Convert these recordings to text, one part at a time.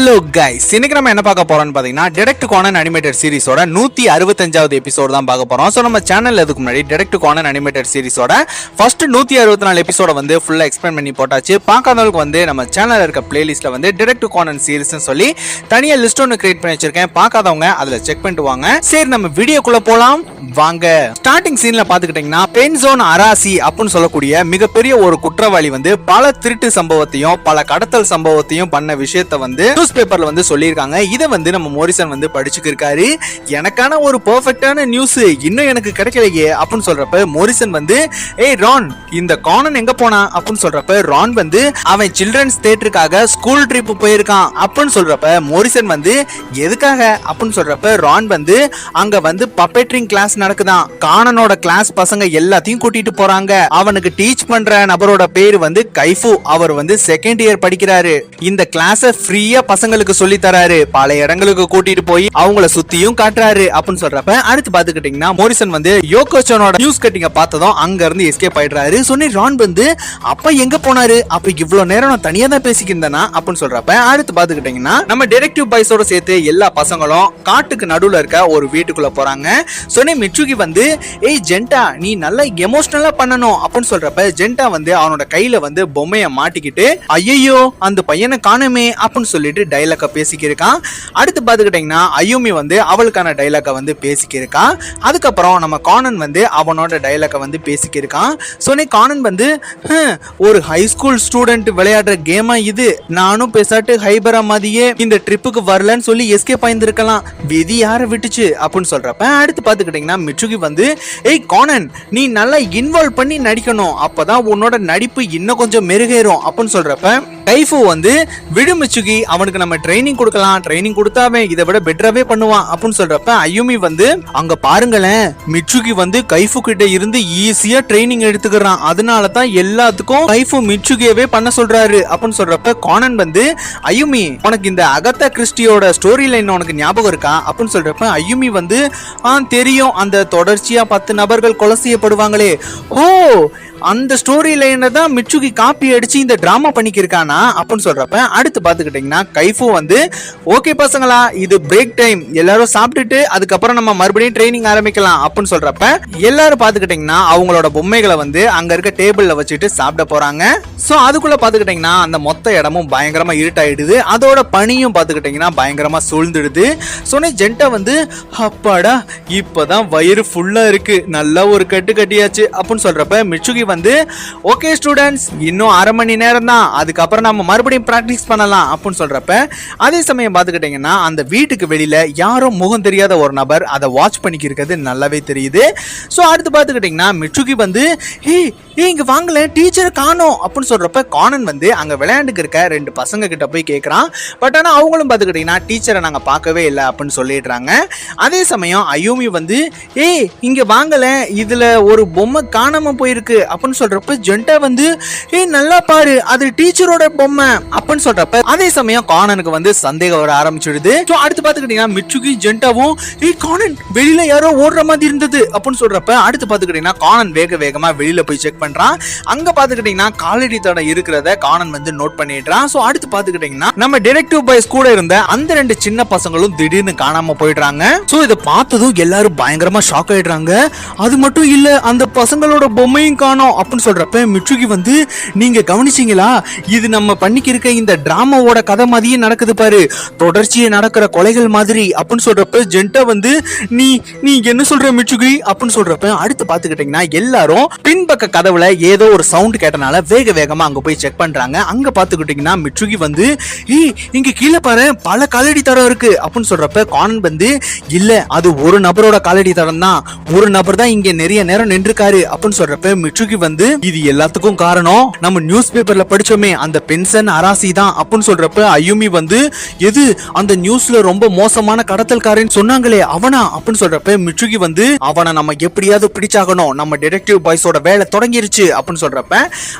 Hello guys, இன்னைக்கு நம்ம என்ன பார்க்க போறோம்னு பாத்தீங்கன்னா டிடெக்டிவ் கானன் அனிமேட்டட் சீரிஸோட 165வது எபிசோட் தான் பார்க்க போறோம். ஸோ நம்ம சேனல்ல இதுக்கு முன்னாடி டிடெக்டிவ் கானன் அனிமேட்டட் சீரிஸோட ஃபர்ஸ்ட் 164 எபிசோட வந்து ஃபுல்லா எக்ஸ்பிளைன் பண்ணி போட்டாச்சு. பார்க்காதவங்களுக்கு வந்து நம்ம சேனல்ல இருக்க பிளேலிஸ்ட்ல வந்து டிடெக்டிவ் கானன் சீரிஸ்னு சொல்லி தனியா லிஸ்ட் ஒன்று கிரியேட் பண்ணி வச்சிருக்கேன். பார்க்காதவங்க அதுல செக் பண்ணிட்டு வாங்க. சரி, நம்ம வீடியோக்குள்ள போலாம் வாங்க. ஸ்டார்டிங் சீன்ல பாத்துக்கிட்டீங்கன்னா பென்சோன் அராசி அப்படின்னு சொல்லக்கூடிய மிகப்பெரிய ஒரு குற்றவாளி வந்து பல திருட்டு சம்பவத்தையும் பல கடத்தல் சம்பவத்தையும் பண்ண விஷயத்தை வந்து நியூஸ் பேப்பர்ல வந்து சொல்லியிருக்காங்க. இதை வந்து நம்ம மோரிசன் வந்து படிச்சுக்கிருக்காரு. எனக்கான ஒரு பெர்ஃபெக்ட்டான நியூஸ் இன்னும் எனக்கு கிடைக்கலையே அப்படின்னு சொல்றப்ப மோரிசன் வந்து ஏய் ரான், இந்த கானன் எங்க போனா அப்படின்னு சொல்றப்ப ரான் வந்து அவன் சில்ட்ரன்ஸ் தியேட்டருக்காக ஸ்கூல் ட்ரிப் போயிருக்கான் அப்படின்னு சொல்றப்ப மோரிசன் வந்து எதுக்காக அப்படின்னு சொல்றப்ப ரான் வந்து அங்க வந்து பப்பெட்ரிங் கிளாஸ் நடக்குதான். கானனோட கிளாஸ் பசங்க எல்லாத்தையும் கூட்டிட்டு போறாங்க. அவனுக்கு டீச் பண்ற நபரோட பேரு வந்து கைஃபு. அவர் வந்து செகண்ட் இயர் படிக்கிறாரு. இந்த கிளாஸ ஃப்ரீயா பசங்களுக்கு சொல்லி தராரு. பல இடங்களுக்கு கூட்டிட்டு போய் அவங்கள சுத்தியும் காட்டுறாரு அப்படின்னு சொல்றப்ப அடுத்து பாத்துக்கிட்டீங்கன்னா மோரிசன் வந்து யோகோச்சனோட நியூஸ் கட்டிங்க பார்த்ததும் அங்க இருந்து எஸ்கேப் ஆயிடுறாரு. சொன்னி ரான் வந்து அப்ப எங்க போனாரு, அப்ப இவ்வளவு நேரம் நான் தனியா தான் பேசிக்கிருந்தேனா அப்படின்னு சொல்றப்ப அடுத்து பாத்துக்கிட்டீங்கன்னா நம்ம டிடெக்டிவ் பாய்ஸோட சேர்த்து எல்லா பசங்களும் காட்டுக்கு நடுவுல இருக்க ஒரு வீட்டுக்குள்ள போறாங்க. சொன்னி மிட்சுகி வந்து ஏய் ஜென்டா, நீ நல்லா எமோஷனலா பண்ணணும் அப்படின்னு சொல்றப்ப ஜென்டா வந்து அவனோட கையில வந்து பொம்மைய மாட்டிக்கிட்டு ஐயோ அந்த பையனை காணுமே அப்படின்னு சொல்லிட்டு டைலாக பேசிக்கிருக்கான். அடுத்து பாத்துக்கிட்டீங்கன்னா அயூமி வந்து அவளுக்கான டைலாக வந்து பேசிக்கிருக்கான். அதுக்கப்புறம் நம்ம கானன் வந்து அவனோட டைலாக வந்து பேசிக்கிருக்கான். சொன்னி கானன் வந்து ஒரு ஹை ஸ்கூல் ஸ்டூடெண்ட் விளையாடுற கேமா இது, நானும் பேசாட்டு ஹைபரா மாதிரியே இந்த ட்ரிப்புக்கு வரலன்னு சொல்லி எஸ்கேப் ஆயிருந்திருக்கலாம், விதி யார விட்டுச்சு அப்படின்னு சொல்றப்ப அடுத்து பாத்துக்கிட்டீங்கன்னா மிட்சுகி வந்து ஏய் கானன், நீ நல்லா இன்வால்வ் பண்ணி நடிக்கணும், அப்பதான் உன்னோட நடிப்பு இன்னும் கொஞ்சம் மெருகேறும் அப்படின்னு சொல்றப்ப கைஃபு வந்து விடு மிட்சுகி, அவனுக்கு நம்ம ட்ரைனிங் கொடுக்கலாம், ட்ரைனிங் கொடுத்தாவே இதை விட பெட்டராவே பண்ணுவான் அப்படின்னு சொல்றப்ப அயூமி வந்து அங்க பாருங்களேன், மிட்சுகி வந்து கைஃபு கிட்ட இருந்து ஈஸியா ட்ரைனிங் எடுத்துக்கிறான், அதனால தான் எல்லாத்துக்கும் கைஃபு மிட்சுகியவே பண்ண சொல்றாரு அப்படின்னு சொல்றப்ப கானன் வந்து அயூமி, உனக்கு இந்த அகத்தா கிறிஸ்டியோட ஸ்டோரி லைன் உனக்கு ஞாபகம் இருக்கா அப்படின்னு சொல்றப்ப அயூமி வந்து தெரியும், அந்த தொடர்ச்சியா 10 நபர்கள் கொலை செய்யப்படுவாங்களே, ஓ அந்த ஸ்டோரி லைனை தான் மிட்சுகி காப்பி அடிச்சு இந்த டிராமா பண்ணிக்கிருக்கானா அப்படின்னு சொல்றப்ப அடுத்து பாத்துக்கிட்டீங்கன்னா கைஃபு வந்து ஓகே பசங்களா, இது பிரேக் டைம், எல்லாரும் சாப்பிட்டுட்டு அதுக்கப்புறம் நம்ம மறுபடியும் ட்ரைனிங் ஆரம்பிக்கலாம் அப்படின்னு சொல்றப்ப எல்லாரும் பாத்துக்கிட்டீங்கன்னா அவங்களோட பொம்மைகளை வந்து அங்க இருக்க டேபிள்ல வச்சுட்டு சாப்பிட போறாங்க. சோ அதுக்குள்ள பாத்துக்கிட்டீங்கன்னா அந்த மொத்த இடமும் பயங்கரமா இருட்டாயிடுது. அதோட பனியும் பாத்துக்கிட்டீங்கன்னா பயங்கரமா சூழ்ந்துடுது. சொன்ன ஜென்டா வந்து அப்பாடா இப்பதான் வயிறு ஃபுல்லா இருக்கு, நல்லா ஒரு கட்டு கட்டியாச்சு அப்படின்னு சொல்றப்ப மிட்சுகி வந்து ஓகே ஸ்டூடெண்ட்ஸ், இன்னும் அரை மணி நேரம் தான், அதுக்கப்புறம் நம்ம மறுபடியும் பிராக்டிஸ் பண்ணலாம் அப்படின்னு சொல்றப்ப அதே சமயம் பாத்துக்கிட்டீங்கன்னா அந்த வீட்டுக்கு வெளியில யாரோ முகம் தெரியாத ஒரு நபர் அதை வாட்ச் பண்ணிக்கிறது நல்லாவே தெரியுது. சோ அடுத்து பாத்துக்கிட்டீங்கன்னா மிட்சுகி வந்து இங்க வாங்கல, டீச்சரை காணோம் அப்படின்னு சொல்றப்ப கானன் வந்து அங்க விளையாண்டுக்கு இருக்க 2 பசங்க கிட்ட போய் கேட்கறான். பட் ஆனா அவங்களும் பாத்துக்கிட்டீங்கன்னா டீச்சரை நாங்க பார்க்கவே இல்லை அப்படின்னு சொல்லிடுறாங்க. அதே சமயம் அயூமி வந்து இங்க வாங்கல, இதுல ஒரு பொம்மை காணாம போயிருக்கு அப்படின்னு சொல்றப்ப ஜென்டா வந்து நல்லா பாரு, அது டீச்சரோட பொம்மை அப்படின்னு சொல்றப்ப அதே சமயம் கானனுக்கு வந்து சந்தேகம் வர ஆரம்பிச்சிடுது. அடுத்து பாத்துக்கிட்டீங்கன்னா மிட்சுகி ஜென்டாவும் கானன் வெளியில யாரோ ஓடுற மாதிரி இருந்தது அப்படின்னு சொல்றப்ப அடுத்து பாத்துக்கிட்டீங்கன்னா கானன் வேகமா வெளியில போய் செக் பண்றான். அங்க பாத்துக்கிட்டீங்கன்னா காலடி தடம் இருக்கிறத கானன் வந்து நோட் பண்ணிடுறான். சோ அடுத்து பாத்துக்கிட்டீங்கன்னா நம்ம டிடெக்டிவ் பாய்ஸ் கூட இருந்த அந்த 2 சின்ன பசங்களும் திடீர்னு காணாம போயிடுறாங்க. சோ இதை பார்த்ததும் எல்லாரும் பயங்கரமா ஷாக் ஆயிடுறாங்க. அது மட்டும் இல்ல, அந்த பசங்களோட பொம்மையும் காணோம் அப்படின்னு சொல்றப்ப மிட்சுகி வந்து நீங்க கவனிச்சீங்களா, இது நம்ம பண்ணிக்கிருக்க இந்த டிராமாவோட கதை மாதிரியே நடக்குது பாரு, தொடர்ச்சியா நடக்கிற கொலைகள் மாதிரி அப்படின்னு சொல்றப்ப ஜென்டா வந்து நீ என்ன சொல்ற மிட்சுகி அப்படின்னு சொல்றப்ப அடுத்து பாத்துக்கிட்டீங்கன்னா எல்லாரும் பின்பக்க கதவுல ஏதோ ஒரு சவுண்ட் கேட்டனால வேகமா அங்க போய் செக் பண்றாங்க. அங்க பாத்துக்கிட்டீங்கன்னா மிட்சுகி வந்து இங்க கீழே பாரு பல காலடி தடம் இருக்கு அப்படின்னு சொல்றப்ப கானன் வந்து இல்ல, அது ஒரு நபரோட காலடி தடம் தான், ஒரு நபர் தான் இங்க நிறைய நேரம் நின்றுக்காரு அப்படின்னு சொல்றப்ப மிட்சுகி வந்து இது எல்லாத்துக்கும் காரணம் நம்ம நியூஸ் பேப்பர்ல படிச்சோமே அந்த பென்சன் அராசி தான் அப்படின்னு சொல்றப்ப அயூமி வந்து எது அந்த நியூஸ்ல ரொம்ப மோசமான கடத்தல்காரன் சொன்னாங்களே அவனா அப்படின்னு சொல்றப்ப மிட்சுகி வந்து அவனை நம்ம எப்படியாவது பிடிச்சாகணும், நம்ம டிடெக்டிவ் பாய்ஸோட வேலை தொடங்கிருச்சு அப்படின்னு சொல்றப்ப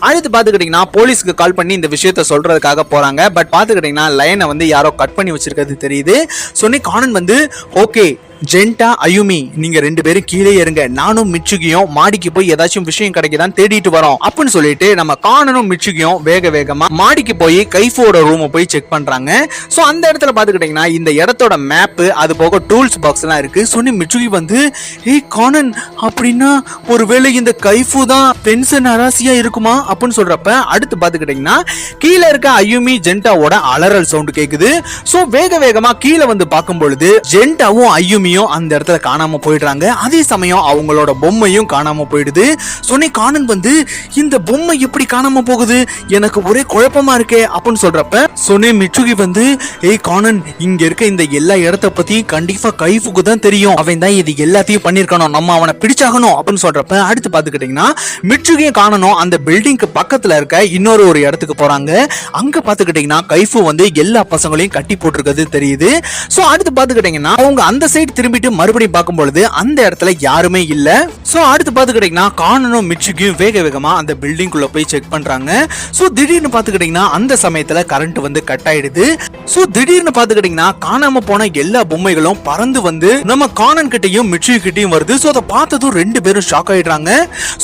அடுத்து பாத்துக்கிட்டீங்கன்னா போலீஸ்க்கு கால் பண்ணி இந்த விஷயத்த சொல்றதுக்காக போறாங்க. பட் பாத்துக்கிட்டீங்கன்னா லைனை வந்து யாரோ கட் பண்ணி வச்சிருக்கிறது தெரியுது. சொன்னி கானன் வந்து ஓகே ஜென்டா அயுமி நீங்க 2 பேரும் கீழே இருங்க, நானும் மிச்சுகியும் மாடிக்கு போய் ஏதாச்சும் விஷயம் கிடைக்குதான் தேடிட்டு வரோம் அப்படின்னு சொல்லிட்டு நம்ம கானனும் மிச்சுகியும் வேக வேகமா மாடிக்கு போய் கைஃபோட ரூம் போய் செக் பண்றாங்க. சோ அந்த இடத்துல பாத்துக்கிட்டீங்கன்னா இந்த இடத்தோட மேப் அது போக டூல்ஸ் பாக்ஸ் எல்லாம் இருக்கு. சொன்னி மிச்சுகி வந்து ஏய் கானன் அப்படின்னா ஒருவேளை இந்த கைஃபு தான் பென்சன் அராசியா இருக்குமா அப்படின்னு சொல்றப்ப அடுத்து பாத்துக்கிட்டீங்கன்னா கீழே இருக்க அயுமி ஜென்டாவோட அலறல் சவுண்ட் கேக்குது. சோ வேக வேகமா கீழே வந்து பார்க்கும் பொழுது ஜென்டாவும் அயுமியும் அந்த இடத்துல காணாம போயிடுறாங்க. அதே சமயம் அவங்களோட பொம்மையும் காணாம போயிடுது. சொன்னி கானன் வந்து இந்த பொம்மை எப்படி காணாம போகுது, எனக்கு ஒரே குழப்பமா இருக்கே அப்படின்னு சொல்றப்ப சொன்னி மிச்சுகி வந்து ஏய் கானன் இங்க இருக்க இந்த எல்லா இடத்த பத்தி கண்டிப்பா கைஃபுக்கு தான் தெரியும், அவன் தான் இது எல்லாத்தையும் பண்ணிருக்கணும், நம்ம அவனை பிடிச்சாகணும் அப்படின்னு சொல்றப்ப அடுத்து பாத்துக்கிட்டீங்கன்னா மிச்சுகியும் காணனும் அந்த பில்டிங்க்கு பக்கத்துல இருக்க இன்னொரு இடத்துக்கு போறாங்க. அங்க பாத்துக்கிட்டீங்கன்னா கைஃபு வந்து எல்லா பசங்களையும் கட்டி போட்டிருக்கிறது தெரியுது. சோ அடுத்து பாத்துக்கிட்டீங்கன்னா அவங்க அந்த சைடு திரும்பிட்டு மறுபடியும் பார்க்கும்பொழுது அந்த இடத்துல யாருமே இல்ல. சோ அடுத்து பாத்துக்கிட்டீங்கன்னா கானனும் மிச்சுகியும் வேக வேகமா அந்த பில்டிங் குள்ள போய் செக் பண்றாங்க. சோ திடீர்னு பாத்துக்கிட்டீங்கன்னா அந்த சமயத்துல கரண்ட் வந்து கட் ஆயிடுது. சோ திடீர்னு பாத்துக்கிட்டீங்கன்னா காணாம போன எல்லா பொம்மைகளும் பறந்து வந்து நம்ம கானன் கிட்டயும் மிச்சுகி கிட்டயும் வருது. சோ அதை பார்த்ததும் 2 பேரும் ஷாக் ஆயிடுறாங்க.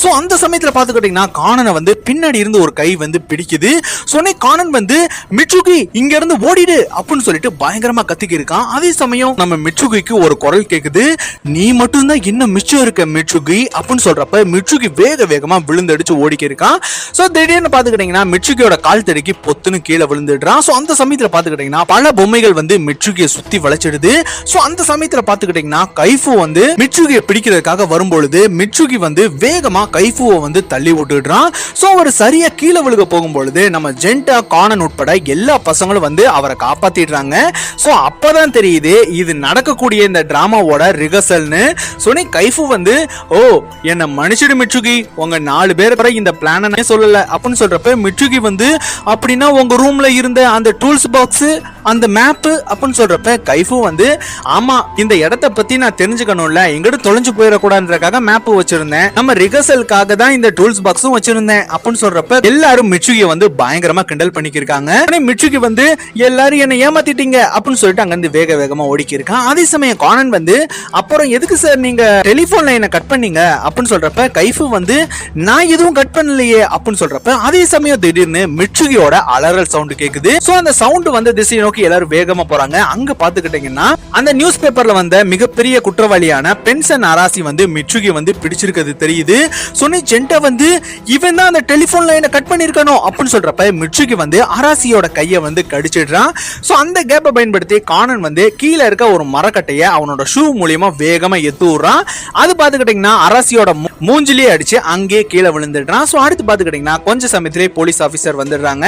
சோ அந்த சமயத்துல பாத்துக்கிட்டீங்கன்னா கானனை வந்து பின்னாடி இருந்து ஒரு கை வந்து பிடிக்குது. சொன்னே கானன் வந்து மிச்சுகி இங்க இருந்து ஓடிடு அப்படின்னு சொல்லிட்டு பயங்கரமா கத்திக்கி இருக்கான். அதே சமயம் நம்ம மிச்சுகிக்கு ஒரு குரல் கேக்குது, நீ மட்டும் தான் இன்னும் மிச்சம் இருக்க மிச்சுகி அப்படின்னு சொல்றப்ப மிச்சுகி வேக வேகமா விழுந்தடிச்சு ஓடிக்கி இருக்கான். சோ திடீர்னு பாத்துக்கிட்டீங்கன்னா மிச்சுகியோட கால் தடுக்கி பொத்துன்னு கீழே விழுந்துடுறான். சோ அந்த சமயத்துல பாத்துக்கிட்டீங்கன்னா பல பொம்மைகள் வந்து மிச்சுகியை சுத்தி வளைச்சிடுது. சோ அந்த சமயத்துல பாத்துக்கிட்டீங்கன்னா கைஃபு வந்து மிச்சுகியை பிடிக்கிறதுக்காக வரும்பொழுது மிச்சுகி வந்து வேகமா கைஃபுவை வந்து தள்ளி விட்டுடுறான். சோ அவர் சரியா கீழே விழுக போகும்பொழுது நம்ம ஜென்டா கானன் உட்பட எல்லா பசங்களும் வந்து அவரை காப்பாத்திடுறாங்க. சோ அப்பதான் தெரியுது இது நடக்கக்கூடிய இந்த டிராமாவோட ரிஹர்சல்னு. சொன்னி கைஃபு வந்து ஓ என்ன மன்னிச்சிடு மிச்சுகி, உங்க 4 பேர் இந்த பிளான சொல்லல அப்படின்னு சொல்றப்ப மிச்சுகி வந்து அப்படின்னா உங்க ரூம்ல இருந்த அந்த டூல்ஸ் பாக்ஸ் அந்த மேப் அப்படின்னு சொல்றப்ப கைஃபு வந்து ஆமா இந்த இடத்த பத்தி நான் தெரிஞ்சுக்கணும்ல, எங்கிட்ட தொலைஞ்சு போயிடக்கூடாதுன்றதுக்காக மேப் வச்சிருந்தேன், நம்ம ரிஹர்சலுக்காக தான் இந்த டூல்ஸ் பாக்ஸும் வச்சிருந்தேன் அப்படின்னு சொல்றப்ப எல்லாரும் மிச்சுகியை வந்து பயங்கரமா கிண்டல் பண்ணிக்கிருக்காங்க. மிச்சுகி வந்து எல்லாரும் என்ன ஏமாத்திட்டீங்க அப்படின்னு சொல்லிட்டு அங்க இருந்து வேக வேகமா ஓடிக்கி இருக்கான். அதே சமயம் கானன் வந்து அப்புறம் எதுக்கு சார் நீங்க டெலிபோன் லைனை கட் பண்ணீங்க அப்படின்னு சொல்றப்ப கைஃபு வந்து நான் எதுவும் கட் பண்ணலையே அப்படின்னு சொல்றப்ப அதே சமயம் திடீர்னு மிச்சுகியோட அலறல் சவுண்ட் கேக்குது. சோ அந்த சவுண்ட் வந்து திசையை நோக்கி எல்லாரும் வேகமா போறாங்க. அங்க பாத்துக்கிட்டீங்கன்னா அந்த நியூஸ் பேப்பர்ல வந்த மிகப்பெரிய குற்றவாளியான பென்சன் அராசி வந்து மிச்சுகி வந்து பிடிச்சிருக்கிறது தெரியுது. சொன்னி ஜென்டா வந்து இவன் தான் அந்த டெலிபோன் லைனை கட் பண்ணிருக்கணும் அப்படின்னு சொல்றப்ப மிச்சுகி வந்து அராசியோட கையை வந்து கடிச்சிடுறான். சோ அந்த கேப்பை பயன்படுத்தி கானன் வந்து கீழே இருக்க ஒரு மரக்கட்டைய அவனோட ஷூ மூலியமா வேகமா எத்து விடுறான். அது பாத்துக்கிட்டீங்கன்னா அராசியோட மூஞ்சிலேயே அடிச்சு அங்கே கீழே விழுந்துடுறான். சோ அடுத்து பாத்துக்கிட்டீங்கன்னா கொஞ்ச சமயத்திலே போலீஸ் ஆபீசர் வந்துடுறாங்க.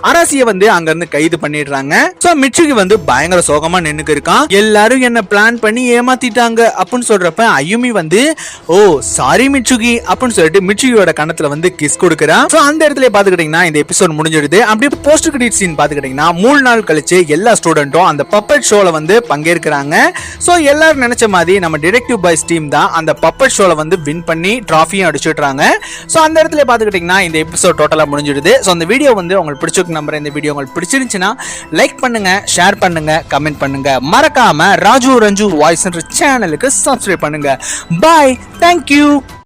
அராசியை வந்து அங்க இருந்து கைது பண்ணிடுறாங்க. சோ மிச்சுகி வந்து பயங்கர சோகமா நின்னுக்கு இருக்கான். எல்லாரும் என்ன பிளான் பண்ணி ஏமாத்திட்டாங்க அப்படின்னு சொல்றப்ப அயுமி வந்து ஓ சாரி மிச்சுகி அப்படின்னு சொல்லிட்டு மிச்சுகியோட கணத்துல வந்து கிஸ் கொடுக்கறான். சோ அந்த இடத்துல பாத்துக்கிட்டீங்கன்னா இந்த எபிசோட் முடிஞ்சிடுது. அப்படியே போஸ்ட் கிரெடிட் சீன் பாத்துக்கிட்டீங்கன்னா 3 நாள் கழிச்சு எல்லா ஸ்டூடெண்ட்டும் அந்த பப்பட் ஷோல வந்து பங்கேற்கிறாங்க. சோ எல்லாரும் நினைச்ச மாதிரி நம்ம டிடெக்டிவ் பாய்ஸ் டீம் தான் அந்த பப்பட் ஷோல வந்து வின் பண்ணி டிராஃபியும் அடிச்சுட்றாங்க. சோ அந்த இடத்துல பாத்துக்கிட்டீங்கன்னா இந்த எபிசோட் டோட்டலா முடிஞ்சிடுது. சோ அந்த வீடியோ வந்து உங்களுக்கு பிடிச்சிருக்கு நம்புறேன். இந்த வீடியோ உங்களுக்கு பிடிச்சிருந்துச்சுன்னா லைக் பண்ணுங்க, ஷேர் பண்ணுங்க, கமெண்ட் பண்ணுங்க. மறக்காம ராஜு ரஞ்சு வாய்ஸ் சேனலுக்கு சப்ஸ்கிரைப் பண்ணுங்க. பாய், தேங்க்யூ.